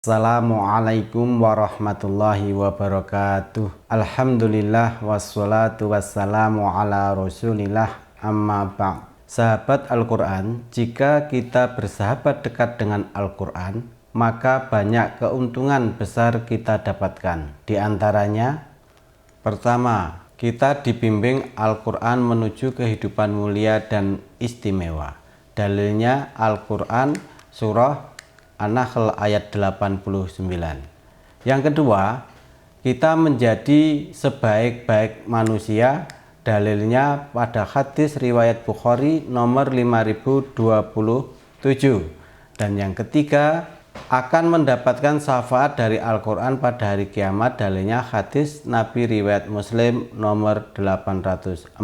Assalamualaikum warahmatullahi wabarakatuh. Alhamdulillah wassalatu wassalamu ala rasulillah amma ba'd. Sahabat Al-Quran, jika kita bersahabat dekat dengan Al-Quran, maka banyak keuntungan besar kita dapatkan. Di antaranya, pertama, kita dibimbing Al-Quran menuju kehidupan mulia dan istimewa. Dalilnya Al-Quran surah An-Nahl ayat 89. Yang kedua, kita menjadi sebaik-baik manusia. Dalilnya pada hadis riwayat Bukhari nomor 5027. Dan yang ketiga, akan mendapatkan syafaat dari Al-Quran pada hari kiamat. Dalilnya hadis Nabi riwayat Muslim nomor 804.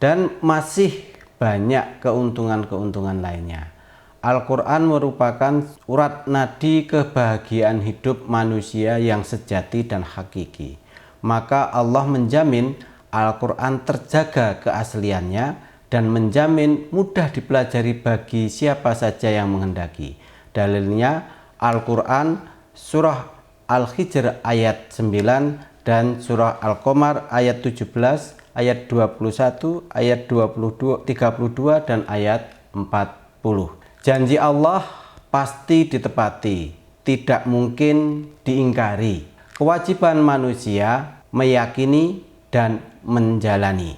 Dan masih banyak keuntungan-keuntungan lainnya. Al-Quran merupakan urat nadi kebahagiaan hidup manusia yang sejati dan hakiki. Maka Allah menjamin Al-Quran terjaga keasliannya dan menjamin mudah dipelajari bagi siapa saja yang menghendaki. Dalilnya Al-Quran surah Al-Hijr ayat 9 dan surah Al-Qamar ayat 17, ayat 21, ayat 32 dan ayat 40. Janji Allah pasti ditepati, tidak mungkin diingkari. Kewajiban manusia meyakini dan menjalani.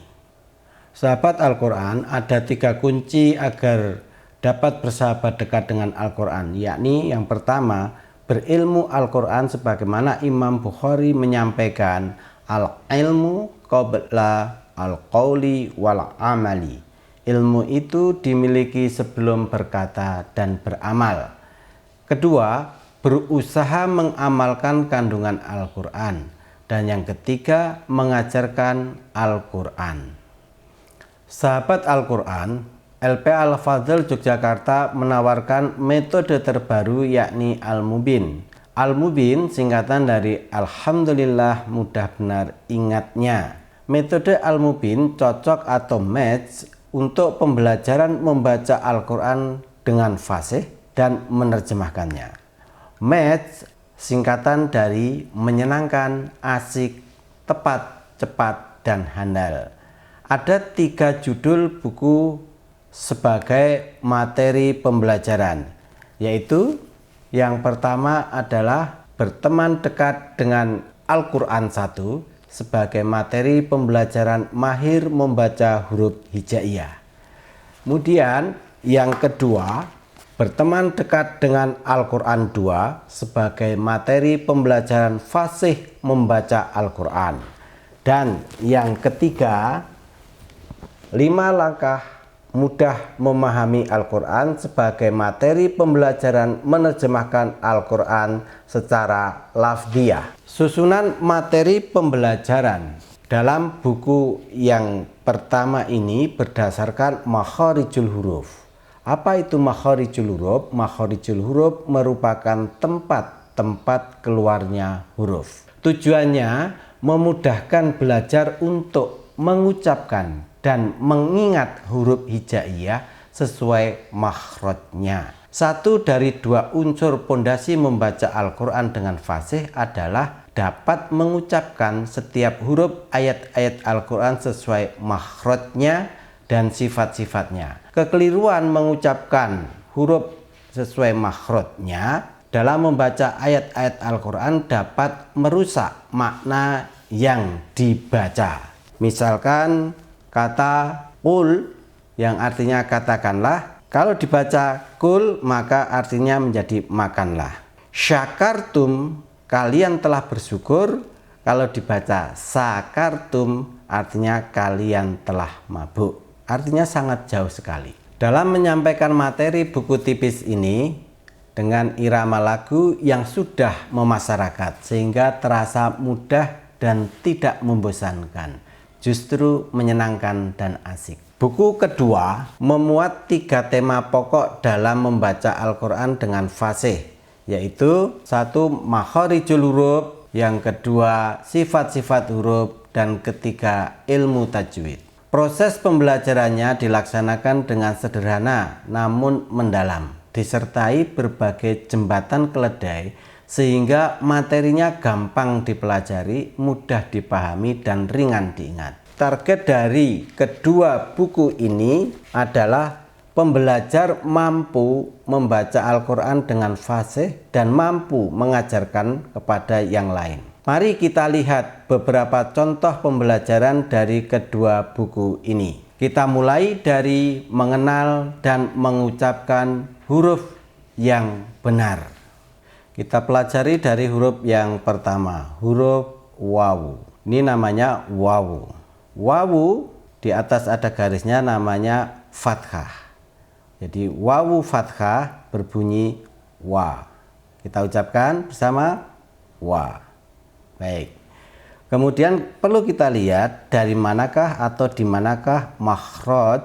Sahabat Al-Quran, ada 3 kunci agar dapat bersahabat dekat dengan Al-Quran, yakni yang pertama, berilmu Al-Quran sebagaimana Imam Bukhari menyampaikan, al-ilmu qabla al-qawli wal-amali. Ilmu itu dimiliki sebelum berkata dan beramal. Kedua, berusaha mengamalkan kandungan Al-Quran. Dan yang ketiga, mengajarkan Al-Quran. Sahabat Al-Quran, LPA Al-Fadl Yogyakarta menawarkan metode terbaru yakni Al-Mubin. Al-Mubin singkatan dari Alhamdulillah mudah benar ingatnya. Metode Al-Mubin cocok atau match untuk pembelajaran membaca Al-Quran dengan fasih dan menerjemahkannya. Match singkatan dari menyenangkan, asik, tepat, cepat, dan handal. Ada 3 judul buku sebagai materi pembelajaran, yaitu yang pertama adalah berteman dekat dengan Al-Quran 1 sebagai materi pembelajaran mahir membaca huruf hijaiyah. Kemudian yang kedua, berteman dekat dengan Al-Quran 2 sebagai materi pembelajaran fasih membaca Al-Quran. Dan yang ketiga, 5 langkah mudah memahami Al-Quran sebagai materi pembelajaran menerjemahkan Al-Quran secara lafdhiyah. Susunan materi pembelajaran dalam buku yang pertama ini berdasarkan makharijul huruf. Apa itu makharijul huruf? Makharijul huruf merupakan tempat-tempat keluarnya huruf. Tujuannya memudahkan belajar untuk mengucapkan dan mengingat huruf hijaiyah sesuai makhrajnya. Satu dari 2 unsur pondasi membaca Al-Quran dengan fasih adalah dapat mengucapkan setiap huruf ayat-ayat Al-Quran sesuai makhrajnya dan sifat-sifatnya. Kekeliruan mengucapkan huruf sesuai makhrajnya dalam membaca ayat-ayat Al-Quran dapat merusak makna yang dibaca. Misalkan kata qul yang artinya katakanlah, kalau dibaca kul maka artinya menjadi makanlah. Syakartum, kalian telah bersyukur, kalau dibaca sakartum artinya kalian telah mabuk. Artinya sangat jauh sekali. Dalam menyampaikan materi buku tipis ini dengan irama lagu yang sudah memasyarakat sehingga terasa mudah dan tidak membosankan, justru menyenangkan dan asik. Buku kedua memuat 3 tema pokok dalam membaca Al-Quran dengan fasih, yaitu 1. Makharijul huruf, yang kedua sifat-sifat huruf, dan ketiga ilmu tajwid. Proses pembelajarannya dilaksanakan dengan sederhana namun mendalam. disertai berbagai jembatan keledai sehingga materinya gampang dipelajari, mudah dipahami, dan ringan diingat. Target dari kedua buku ini adalah pembelajar mampu membaca Al-Quran dengan fasih dan mampu mengajarkan kepada yang lain. Mari kita lihat beberapa contoh pembelajaran dari kedua buku ini. Kita mulai dari mengenal dan mengucapkan huruf yang benar. Kita pelajari dari huruf yang pertama, huruf wawu. Ini namanya wawu. Wawu di atas ada garisnya namanya fathah. Jadi wawu fathah berbunyi wa. Kita ucapkan bersama wa. Baik. Kemudian perlu kita lihat dari manakah atau di manakah makhraj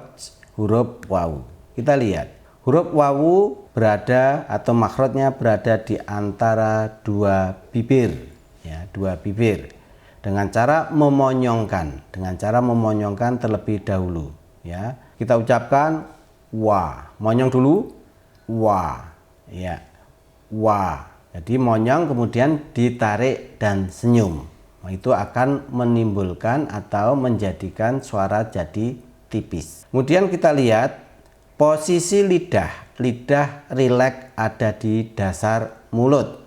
huruf wawu. Kita lihat. Huruf wawu berada atau makhrajnya berada di antara dua bibir, ya, dua bibir. Dengan cara memonyongkan terlebih dahulu, ya. Kita ucapkan wa, monyong dulu, wa, ya, wa. Jadi monyong kemudian ditarik dan senyum. Itu akan menimbulkan atau menjadikan suara jadi tipis. Kemudian kita lihat posisi lidah rileks ada di dasar mulut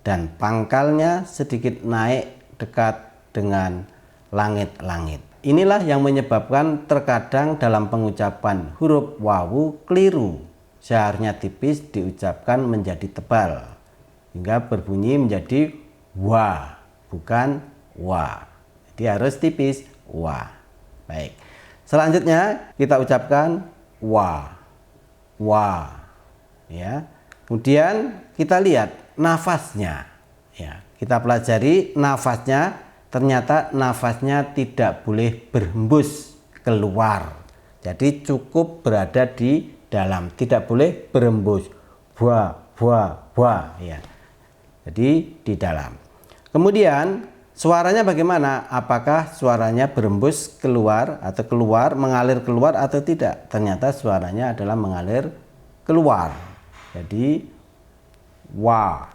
dan pangkalnya sedikit naik dekat dengan langit-langit. Inilah yang menyebabkan terkadang dalam pengucapan huruf wawu keliru. Seharusnya tipis diucapkan menjadi tebal hingga berbunyi menjadi wa, bukan wa. Jadi harus tipis wa. Baik. Selanjutnya kita ucapkan wa. Wa, ya. Kemudian kita lihat nafasnya, ya. Kita pelajari nafasnya. Ternyata nafasnya tidak boleh berhembus keluar. Jadi cukup berada di dalam, tidak boleh berhembus. Bua, bua, bua, ya. Jadi di dalam. Kemudian suaranya bagaimana? Apakah suaranya berembus keluar atau mengalir keluar atau tidak? Ternyata suaranya adalah mengalir keluar. Jadi wa,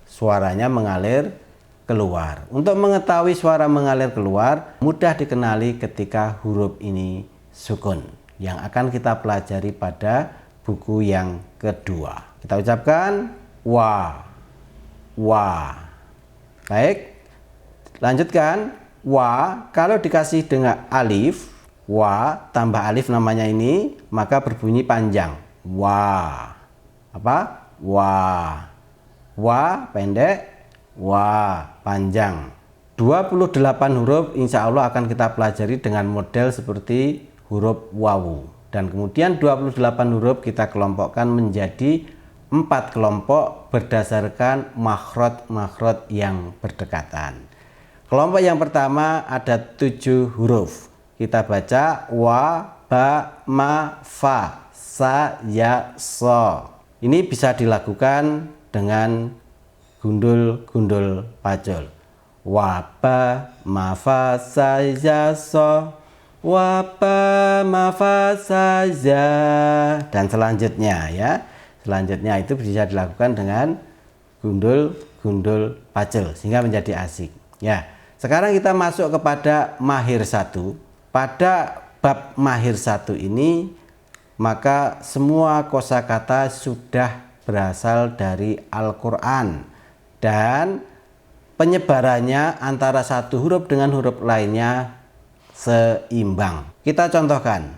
suaranya mengalir keluar. Untuk mengetahui suara mengalir keluar, mudah dikenali ketika huruf ini sukun yang akan kita pelajari pada buku yang kedua. Kita ucapkan wa, wa. Baik. Lanjutkan, wa kalau dikasih dengan alif, wa tambah alif namanya ini, maka berbunyi panjang. Wa. Apa? Wa. Wa pendek, wa panjang. 28 huruf insya Allah akan kita pelajari dengan model seperti huruf wawu. Dan kemudian 28 huruf kita kelompokkan menjadi 4 kelompok berdasarkan makhraj yang berdekatan. Kelompok yang pertama ada 7 huruf. Kita baca wa, ba, ma, fa, sa, ya, so. Ini bisa dilakukan dengan gundul pacul. Wa, ba, ma, fa, sa, ya, so. Wa, ba, ma, fa, sa, ya. Dan selanjutnya, ya. Selanjutnya itu bisa dilakukan dengan gundul pacul sehingga menjadi asik. Ya. Sekarang kita masuk kepada mahir 1. Pada bab mahir 1 ini, maka semua kosakata sudah berasal dari Al-Quran dan penyebarannya antara satu huruf dengan huruf lainnya seimbang. Kita contohkan.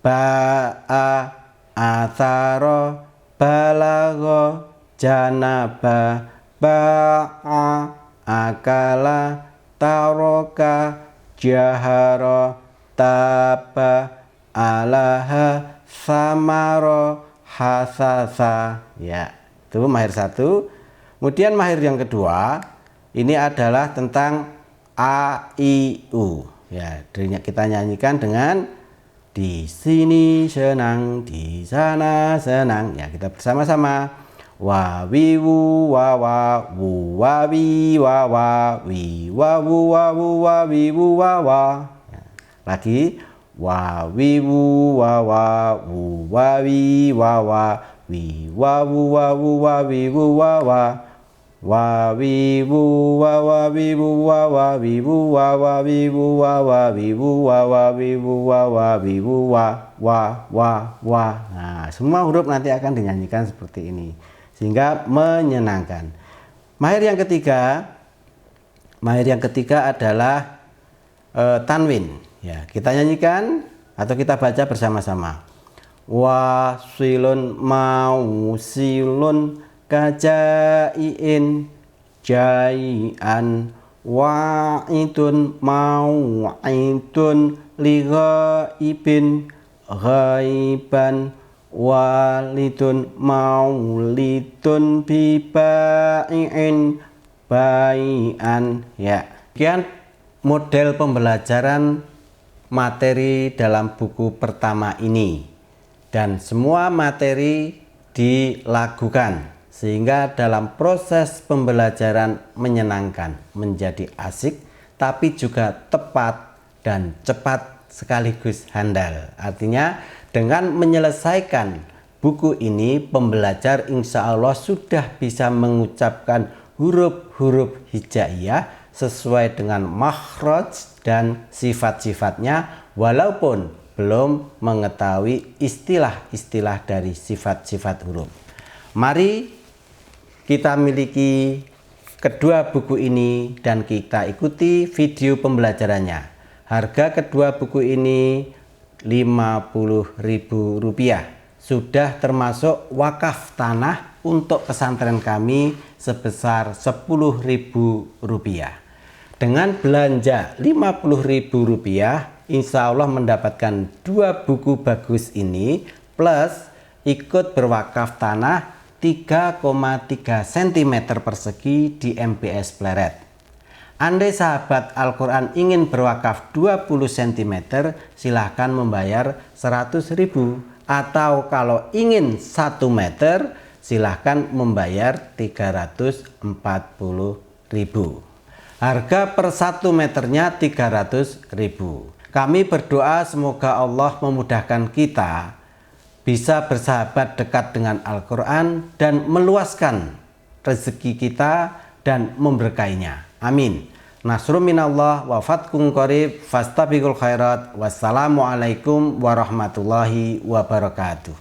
Ba'a, atharo, balago, janaba, ba'a, akala, taroka, jahara, taba, alaha, samaro, hasasa. Ya, itu mahir 1. Kemudian mahir yang kedua, ini adalah tentang a, i, u. Ya, kita nyanyikan dengan di sini senang, di sana senang. Ya, kita bersama-sama. Wa wi wu wa wa wu wa wi wa wa wi wa wu wa wu wa wi wu wa wa. Lagi wa wi wu wa wa wu wa wi wa wa wi wawu wawu wawiwu wawa wawiwu wawawiwu wawawiwu wawawiwu wawawiwu wawawiwu wawawiwu wa. Nah, semua huruf nanti akan dinyanyikan seperti ini sehingga menyenangkan. Mahir yang ketiga adalah tanwin. Ya, kita nyanyikan atau kita baca bersama-sama. Wasilun mausilun kajaiin jaian wa'idun mau'idun lighaibin ghaiban walidun maulidun bibai'in bai'an. Ya, sekian model pembelajaran materi dalam buku pertama ini, dan semua materi dilakukan sehingga dalam proses pembelajaran menyenangkan, menjadi asik, tapi juga tepat dan cepat sekaligus handal. Artinya dengan menyelesaikan buku ini, pembelajar insya Allah sudah bisa mengucapkan huruf-huruf hijaiyah sesuai dengan makhraj dan sifat-sifatnya, walaupun belum mengetahui istilah-istilah dari sifat-sifat huruf. Mari kita miliki kedua buku ini dan kita ikuti video pembelajarannya. Harga kedua buku ini Rp50.000. Sudah termasuk wakaf tanah untuk pesantren kami sebesar Rp10.000. Dengan belanja Rp50.000, insya Allah mendapatkan 2 buku bagus ini plus ikut berwakaf tanah 3,3 cm persegi di MBS Pleret. Andai sahabat Al-Quran ingin berwakaf 20 cm, silahkan membayar Rp100.000. Atau kalau ingin 1 meter, silahkan membayar Rp340.000. Harga per 1 meternya Rp300.000. Kami berdoa semoga Allah memudahkan kita bisa bersahabat dekat dengan Al-Quran dan meluaskan rezeki kita dan memberkainya. Amin. Nasrun minallah wa fathun qarib fastabiqul khairat. Wassalamualaikum warahmatullahi wabarakatuh.